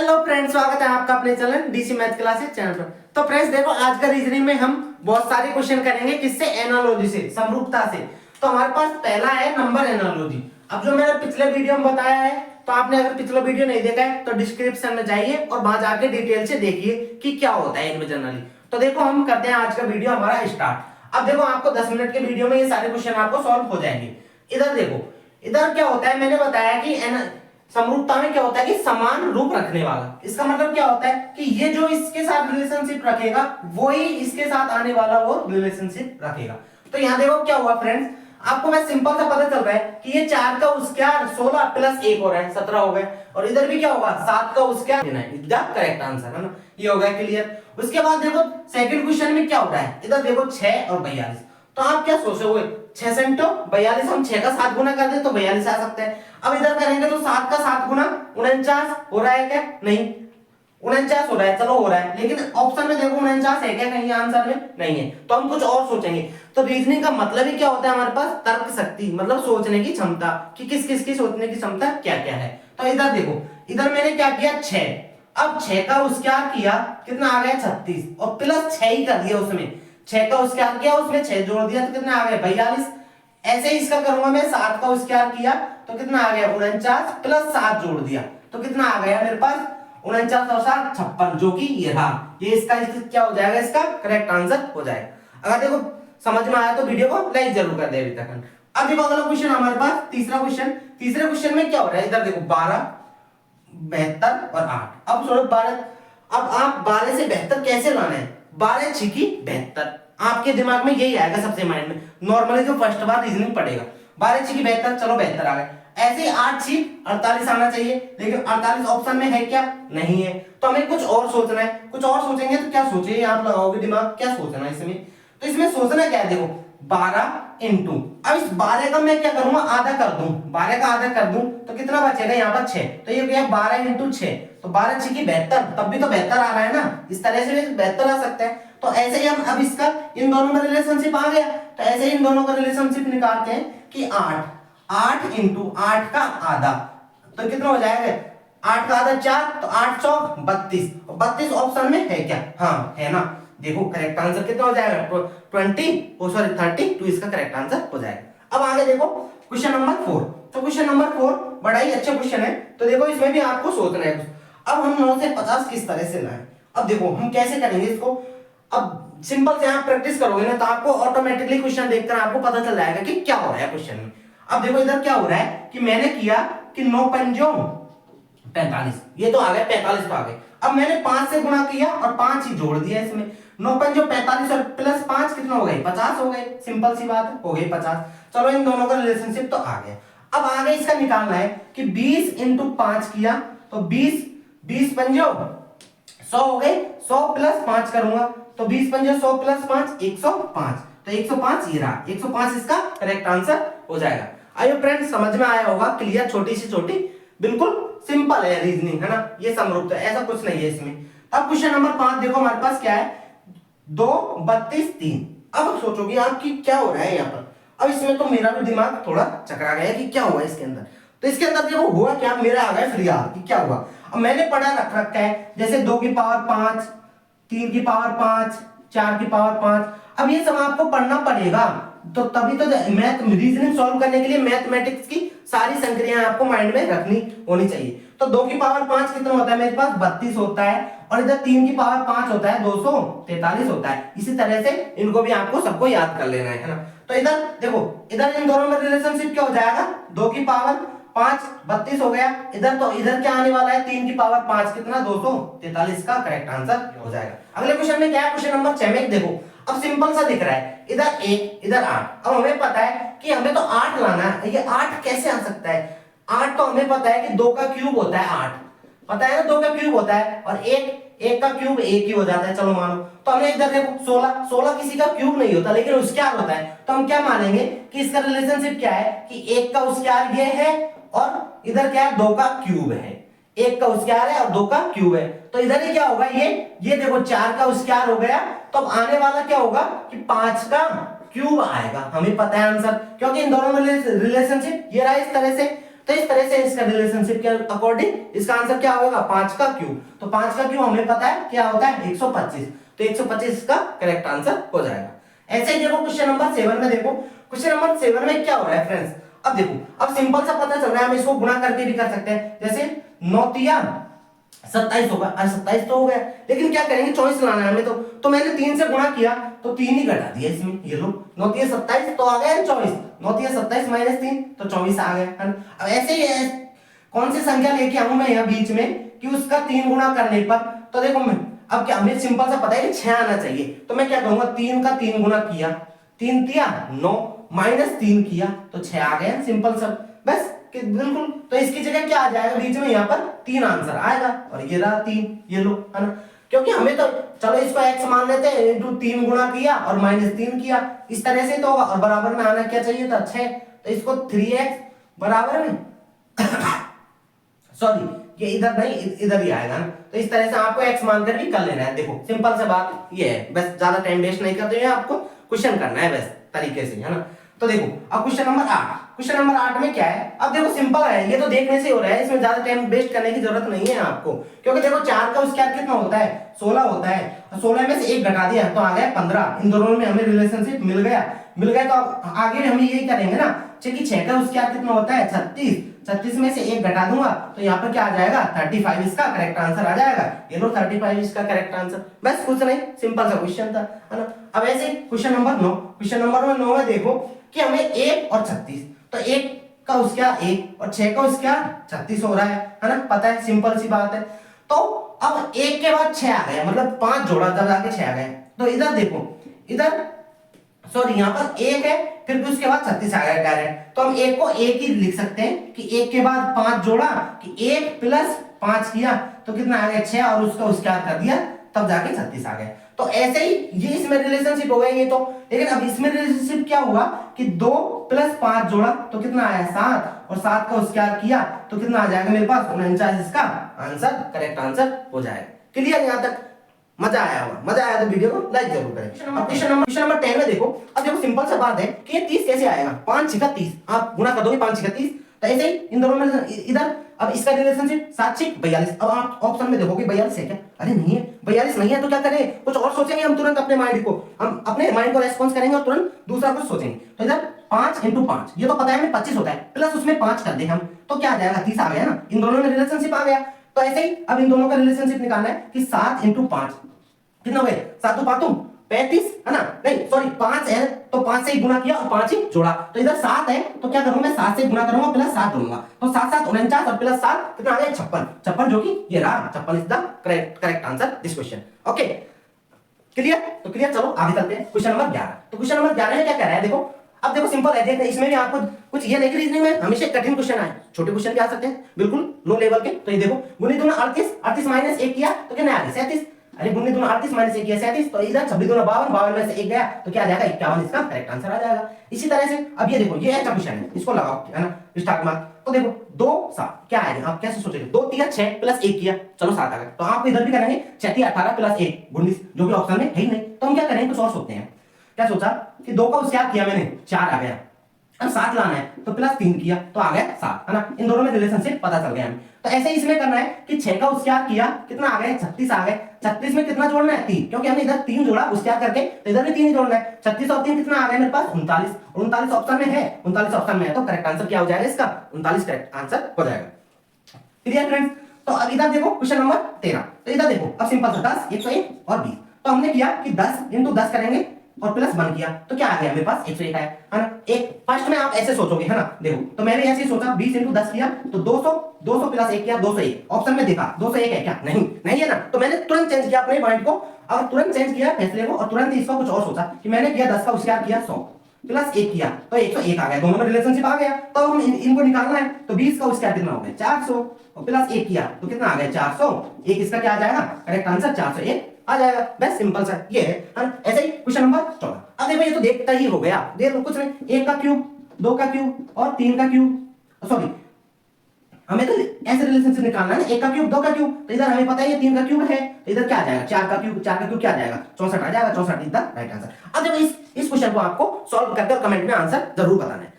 Hello friends, स्वागत है आपका अपने channel DC math classes channel पर। तो फ्रेंड्स देखो, आज का रीजनिंग में हम बहुत सारे क्वेश्चन करेंगे। किससे? एनालॉजी से, समरूपता से। तो हमारे पास पहला है नंबर एनालॉजी। अब जो मैंने पिछले वीडियो में बताया है, तो आपने अगर पिछला वीडियो नहीं देखा है तो डिस्क्रिप्शन में जाइए और वहां जाके डिटेल से देखिए कि क्या होता है इनमें जनरली। तो देखो, हम करते हैं आज का वीडियो हमारा स्टार्ट। अब देखो, आपको 10 मिनट के वीडियो में ये सारे क्वेश्चन आपको सॉल्व हो जाएंगे। इधर देखो, इधर क्या होता है, मैंने बताया कि समरूपता में क्या होता है कि समान रूप रखने वाला। इसका मतलब क्या होता है कि ये जो इसके साथ रिलेशनशिप रखेगा वही इसके साथ आने वाला वो रिलेशनशिप रखेगा। तो यहाँ देखो क्या हुआ फ्रेंड्स, आपको मैं सिंपल सा पता चल रहा है कि ये 4 का उसक्यार 16 प्लस 1 हो रहा है 17 हो गए, और इधर भी क्या होगा 7 का उसक्यार करेक्ट आंसर है ना, ये हो गया क्लियर। उसके बाद देखो सेकंड क्वेश्चन में क्या हो रहा है, इधर देखो 6 और 42। तो आप क्या सोचोगे, 6 से 42, हम 6 का 7 गुना कर दे तो 42 आ सकता है। अब इधर करेंगे तो 7 का 7 गुना 49 हो रहा है क्या? नहीं, 49 हो रहा है, चलो हो रहा है, लेकिन ऑप्शन में देखो 49 है क्या? कहीं आंसर में नहीं है, तो हम कुछ और सोचेंगे। तो रीजनिंग का मतलब ही क्या होता है हमारे पास? तर्क शक्ति, मतलब सोचने की क्षमता कि किस किस की सोचने की क्षमता क्या क्या है। तो इधर देखो, इधर मैंने क्या किया 6, अब 6 का उसक्यार किया, कितना आ गया 36, और प्लस 6 ही कर दिया उसमें, 6 का उसक्यार किया उसमें 6 जोड़ दिया तो कितना आ गया 42। ऐसे ही इसका करूंगा मैं, 7 का उसक्यार किया तो कितना आ गया 49, प्लस 7 जोड़ दिया तो कितना आ गया मेरे पास 49 और 7 56, जो कि ये रहा। ये इसका क्या हो जाएगा, इसका करेक्ट आंसर हो जाएगा। अगर देखो समझ में आया तो वीडियो को लाइक जरूर कर दे अभी तक। अब देखो अगला क्वेश्चन हमारे पास तीसरा क्वेश्चन। तीसरे क्वेश्चन में क्या हो रहा है, इधर देखो 12, 72 और 8। अब सोचो 12, अब आप 12 से 72 कैसे लाना है? 12 छिकी 72, आपके दिमाग में यही आएगा सबसे माइंड में। नॉर्मली जो फर्स्ट बार रीजनिंग पड़ेगा 12 छिकी 72, चलो 72 आ गए। ऐसे ही 8 छिक 48 आना चाहिए, लेकिन 48 ऑप्शन में है क्या? नहीं है। तो हमें कुछ और सोचना है। कुछ और सोचेंगे तो क्या सोचिए, आप लगाओगे दिमाग, क्या सोचना है इसमें? तो इसमें सोचना क्या है, देखो 12 इंटू, अब इस 12 का मैं क्या करूंगा, आधा कर दूं, 12 का आधा कर दूं तो कितना बचेगा यहाँ पर 6। तो ये गया 12 इंटू 6, तो 12 छिकी 72, तब भी तो 72 आ रहा है ना, इस तरह से भी 72 आ सकता है। तो ऐसे ही हम अब इसका इन दोनों में रिलेशनशिप आ गया, तो ऐसे ही इन दोनों का रिलेशनशिप निकालते हैं कि 8 इंटू 8 का आधा, तो कितना हो जाएगा 8 का आधा 4, तो 8 चौक 32, 32 ऑप्शन में है क्या? हाँ है ना। देखो करेक्ट आंसर कितना हो जाएगा 32, इसका करेक्ट आंसर हो जाएगा। अब आगे देखो क्वेश्चन नंबर 4। तो क्वेश्चन नंबर 4 बड़ा ही अच्छा क्वेश्चन है। तो देखो इसमें भी आपको सोचना है। अब हम 9 से 50 किस तरह से लाएं? अब देखो हम कैसे करेंगे इसको। अब सिंपल से आप प्रैक्टिस करोगे ना तो आपको ऑटोमेटिकली क्वेश्चन देखकर आपको पता चल जाएगा कि क्या हो रहा है क्वेश्चन में। अब देखो इधर क्या हो रहा है कि मैंने किया कि 9 पंजों 45, ये तो आ गए 45 तो आ गए। अब मैंने 5 से गुणा किया और 5 ही जोड़ दिया इसमें। 9 पंजों 45 और प्लस 5 कितना हो गए 50 हो गए। सिंपल सी बात है, हो गई 50। चलो इन दोनों का रिलेशनशिप तो आ गया। अब आगे इसका निकालना है कि 20 इंटू 5 किया तो 20 पंजों 100 हो गए, 100 प्लस 5 करूंगा तो 20 पंजे 100 प्लस 5 105, तो 105 ये रहा, 105 इसका करेक्ट आंसर हो जाएगा। आइए फ्रेंड्स समझ में आया होगा, क्लियर, छोटी सी छोटी, बिल्कुल सिंपल है रीजनिंग है ना, ये समरूपता है, ऐसा कुछ नहीं है इसमें। अब क्वेश्चन नंबर 5 देखो हमारे पास क्या है, 2 32 3। अब सोचोगे आप कि क्या हो रहा है यहाँ पर। अब इसमें तो मेरा भी दिमाग थोड़ा चकरा गया कि क्या हुआ इसके अंदर। तो इसके अंदर देखो हुआ क्या, मेरा आ गया फिरियाल कि क्या हुआ। अब मैंने पढ़ा रखा है जैसे 2 की पावर 5, 3 की पावर 5, 4 की पावर 5। अब ये सब आपको पढ़ना पड़ेगा, तो तभी तो मैथ रीजनिंग सॉल्व करने के लिए मैथमेटिक्स की सारी संक्रियाएं आपको माइंड में रखनी होनी चाहिए। तो 2 की पावर 5 कितना होता है मेरे पास 32 होता है, और इधर 3 की पावर 5 होता है 243 होता है। इसी तरह से इनको भी आपको सबको याद कर लेना है ना। तो इधर देखो, इधर इन दोनों में रिलेशनशिप क्या हो जाएगा, 2 की पावर 5 32 हो गया, इधर तो इधर क्या आने वाला है 3 की पावर 5 कितना 243 का करेक्ट आंसर हो जाएगा। अगले क्वेश्चन में क्या है, क्वेश्चन नंबर 6 में देखो, अब सिंपल सा दिख रहा है, इधर 1 इधर 8। अब हमें पता है कि हमें तो 8 लाना है, ये 8 कैसे आ सकता है? 8 तो हमें पता है कि 2 का क्यूब होता है 8, पता है ना 2 का क्यूब होता है, और एक का क्यूब एक ही हो जाता है, चलो मानो। तो हमें इधर देखो 16 किसी का क्यूब नहीं होता लेकिन उसक्यार होता है, तो हम क्या मानेंगे कि इसका रिलेशनशिप क्या है कि 1 का उसक्यार ये है और इधर क्या है 2 का क्यूब है। 1 का उसक्यार है और 2 का क्यूब है, तो इधर ही क्या होगा ये देखो 4 का उसक्यार हो गया, तो अब आने वाला क्या होगा कि 5 का क्यूब आएगा। हमें पता है आंसर, क्योंकि इन दोनों में रिलेशनशिप ये रहा इस तरह से। तो तो इस तरह से इसका रिलेशनशिप के अकॉर्डिंग इसका आंसर क्या होगा 5 का क्यूब। तो 5 का क्यूब हमें पता है क्या होता है 125, तो 125 इसका करेक्ट आंसर हो जाएगा। ऐसे ही देखो क्वेश्चन नंबर 7 में देखो, क्वेश्चन नंबर 7 में क्या हो रहा है फ्रेंड्स, अब देखो अब सिंपल सा पता चल रहा है, हम इसको गुणा करके भी कर सकते हैं, जैसे 9 तिया 27 होगा, 27 तो हो गया, लेकिन क्या करेंगे 24 लाना है हमें, तो मैंने 3 से गुणा किया तो 3 ही घटा दिया इसमें, ये लो 9 तिया 27 तो आ गया 24, 9 तिया 27 माइनस 3 तो 24 आ गया है ना। अब ऐसे ही है, कौन सी संख्या लेके आऊं मैं यहाँ बीच में कि उसका 3 गुणा करने पर, तो देखो मैं अब क्या, हमें सिंपल सा पता है कि 6 आना चाहिए, तो मैं क्या करूंगा 3 का 3 गुणा किया, 3 तिया 9 माइनस 3 किया तो 6 आ गया, सिंपल सा बस कि बिल्कुल। तो इसकी जगह क्या आ जाएगा बीच में, यहाँ पर 3 आंसर आएगा, और ये रहा 3, ये लो है ना, क्योंकि हमें तो चलो इसको x मान लेते हैं, इनटू 3 गुणा किया और माइनस 3 किया, इस तरह से तो होगा, और बराबर में आना क्या चाहिए था 6, तो इसको 3x बराबर में सॉरी ये इधर नहीं इधर ही आएगा ना, तो इस तरह से आपको x मानकर भी कर लेना है। देखो सिंपल से बात ये है, बस ज्यादा टाइम वेस्ट नहीं करते हुए आपको क्वेश्चन करना है बस तरीके से, है ना। तो देखो अब क्वेश्चन नंबर 8, क्वेश्चन नंबर 8 में क्या है, अब देखो सिंपल है, ये तो देखने से हो रहा है, इसमें ज्यादा टाइम वेस्ट करने की जरूरत नहीं है आपको, क्योंकि देखो 4 का स्क्वायर कितना होता है 16 होता है, और 16 में से 1 घटा दिया तो आ गया 15, इन दोनों में हमें रिलेशनशिप मिल गया तो आगे हम यही करेंगे ना, क्योंकि 6 का स्क्वायर कितना होता है 36, 36 में से 1 घटा दूंगा तो यहाँ पर क्या आ जाएगा 35, इसका करेक्ट आंसर आ जाएगा, ये लो 35 इसका करेक्ट आंसर, बस कुछ नहीं, सिंपल सा क्वेश्चन था, है ना। अब ऐसे क्वेश्चन नंबर 9, क्वेश्चन नंबर 9 में देखो कि हमें 1 और 36, तो 1 का उसका 1 और 6 का उसका 36 हो रहा है ना, पता है सिंपल सी बात है। तो अब 1 के बाद 6 आ गया, मतलब 5 जोड़ा तब जाके 6 आ गए, तो इधर देखो इधर सॉरी यहाँ पर 1 है, फिर भी उसके बाद 36 आ गया डायरेक्ट, तो हम 1 को 1 ही लिख सकते हैं कि 1 के बाद 5 जोड़ा कि 1 प्लस 5 किया तो कितना आ गया 6, और उसका कर दिया तब जाके 36 आ गया। तो ऐसे ही ये इसमें रिलेशनशिप हो गया ये तो, लेकिन अब इसमें रिलेशनशिप क्या हुआ कि 2 प्लस 5 जोड़ा तो कितना आया 7, और 7 का स्क्वायर किया तो कितना आ जाएगा मेरे पास 49, इसका आंसर करेक्ट आंसर हो जाएगा। क्लियर यहाँ तक, मजा आया होगा, मजा आया तो वीडियो को लाइक जरूर करें। अब क्वेश्चन नंबर 10 में देखो, अब देखो सिंपल सा बात है कि ये 30 कैसे आएगा, 5 6 30, आप गुणा कर दोगे 5 6 30, तो ऐसे ही इन दोनों में इधर अब इसका रिलेशनशिप 7 6 42, अब आप ऑप्शन में देखोगे 42 है क्या, अरे नहीं है 42 नहीं है, तो क्या करें कुछ और सोचेंगे हम, तुरंत अपने माइंड को रेस्पॉन्स करेंगे और तुरंत दूसरा कुछ सोचेंगे। तो इधर 5 × 5 ये तो पता है हमें 25 होता है, प्लस उसमें 5 कर दे हम तो क्या आ जाएगा 30 आ गया ना, इन दोनों में रिलेशनशिप आ गया। तो ऐसे ही अब इन दोनों का रिलेशनशिप निकालना है कि 7 × 5 कितना हो गया, 7 तो 5 35 है ना, नहीं सॉरी 5 है तो 5 से ही गुणा किया और 5 ही जोड़ा, तो इधर 7 है तो क्या करूंगा मैं 7 से गुणा करूंगा प्लस 7 दूंगा, तो 7 7 49 और प्लस 7 कितना आ गया 56, जो कि ये रहा 56 is the correct answer this question. Okay clear, तो क्लियर, चलो आगे चलते हैं क्वेश्चन नंबर 11। तो क्वेश्चन नंबर 11 में क्या कह रहा है, देखो अब देखो सिंपल है, देखते इसमें भी आपको कुछ ये नहीं कि रीजनिंग में हमेशा कठिन क्वेश्चन आए, छोटे क्वेश्चन भी आ सकते हैं बिल्कुल लो लेवल के। तो ये देखो गुनी दूना 38 माइनस 1 किया तो कितना आ गया 37, अरे गुनी दूना 38 माइनस 1 किया 37, तो इधर 26 दूना 52 में से 1 गया तो क्या आ जाएगा 51, इसका करेक्ट आंसर आ जाएगा। इसी तरह से अब ये देखो ये अच्छा क्वेश्चन है, इसको लगाओ है ना स्टार्ट मार्क, तो देखो 2 7 क्या आएगा, आप कैसे सोचेंगे 2 3 6 प्लस 1 किया चलो 7 आ गया, तो आप इधर भी करेंगे 6 3 18 प्लस 1 19, जो कि ऑप्शन में है ही नहीं, तो हम क्या करेंगे कुछ और सोचते हैं। क्या सोचा कि 2 का स्क्वायर किया मैंने 4 आ गया, अब 7 लाना है तो प्लस 3 किया तो आ गया 7, है ना, इन दोनों में रिलेशनशिप पता चल गया हमें। तो ऐसे ही इसमें करना है कि 6 का स्क्वायर किया कितना आ गया 36 आ गए, 36 में कितना जोड़ना है 3, क्योंकि हमने इधर 3 जोड़ा स्क्वायर करके तो इधर भी 3 ही जोड़ना है, 36 और 3 कितना आ गया मेरे पास 39, 39 ऑप्शन में है, 39 ऑप्शन में है तो करेक्ट आंसर क्या हो जाएगा इसका 39 करेक्ट आंसर हो जाएगा। क्लियर फ्रेंड्स, तो अब इधर देखो क्वेश्चन नंबर 13, तो इधर देखो अब सिंपल सा 10 101 और 20, तो हमने किया कि 10 × 10 करेंगे और प्लस 1 किया तो क्या आ गया मेरे पास 101 है ना। एक फर्स्ट में आप ऐसे सोचोगे है ना, देखो तो मैंने ऐसे ही सोचा 20 × 10 किया तो 200 प्लस 1 किया 201, ऑप्शन में देखा 201 है क्या, नहीं है ना, तो मैंने तुरंत चेंज किया अपने माइंड को, और तुरंत चेंज किया फैसले को, और तुरंत इसका कुछ और सोचा कि मैंने किया 10 का स्क्वायर किया 100 प्लस 1 किया तो 101 आ गया, दोनों में रिलेशनशिप आ गया। तो हम इनको निकालना है, तो 20 का स्क्वायर कितना हो गया 400 और प्लस 1 किया तो कितना आ गया 400, एक इसका क्या आ जाएगा करेक्ट आंसर 401 आ जाएगा, बस सिंपल सा ये है। ऐसे ही क्वेश्चन नंबर 14, अब देखो ये तो देखता ही हो गया, देखो कुछ नहीं 1 का क्यूब 2 का क्यूब और 3 का क्यूब, सॉरी हमें तो ऐसे रिलेशनशिप निकालना है 1 का क्यूब 2 का क्यूब, तो इधर हमें पता है ये 3 का क्यूब है तो इधर क्या आ जाएगा 4 का क्यूब क्या आ जाएगा 64 आ जाएगा, 64 इज द राइट आंसर। अब देखो इस क्वेश्चन को आपको सॉल्व करके कमेंट में आंसर जरूर बताना है।